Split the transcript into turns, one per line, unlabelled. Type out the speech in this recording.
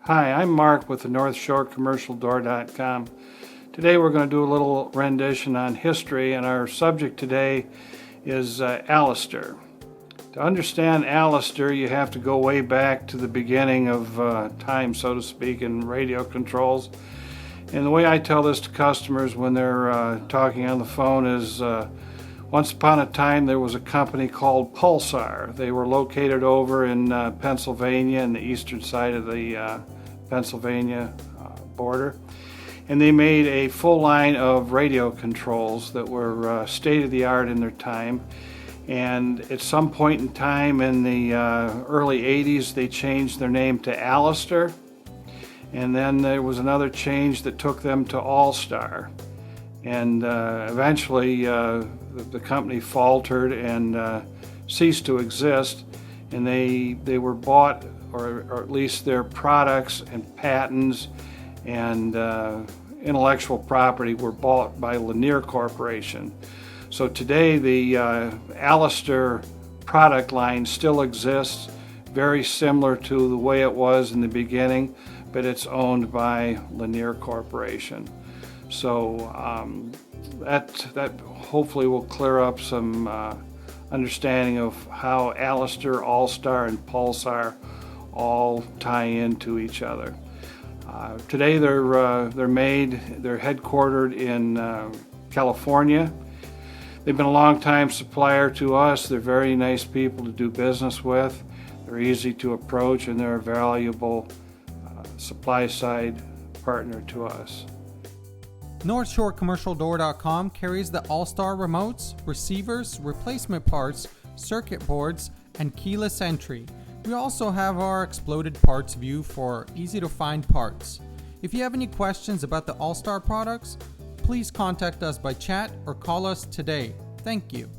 Hi, I'm Mark with the NorthShoreCommercialDoor.com. Today we're going to do a little rendition on history, and our subject today is AllStar. To understand AllStar, you have to go way back to the beginning of time, so to speak, in radio controls. And the way I tell this to customers when they're talking on the phone is once upon a time there was a company called AllStar. They were located over in Pennsylvania, in the eastern side of the Pennsylvania border. And they made a full line of radio controls that were state-of-the-art in their time. And at some point in time in the early 80s, they changed their name to AllStar. And then there was another change that took them to AllStar. And eventually the company faltered and ceased to exist. And they were bought, or at least their products and patents and intellectual property were bought by Lanier Corporation. So today the AllStar product line still exists, very similar to the way it was in the beginning, but it's owned by Lanier Corporation. So that hopefully will clear up some understanding of how AllStar, AllStar, and Pulsar all tie into each other. Today they're headquartered in California. They've been a long-time supplier to us. They're very nice people to do business with. They're easy to approach, and they're a valuable supply-side partner to us.
NorthShoreCommercialDoor.com carries the AllStar remotes, receivers, replacement parts, circuit boards, and keyless entry. We also have our exploded parts view for easy-to-find parts. If you have any questions about the AllStar products, please contact us by chat or call us today. Thank you.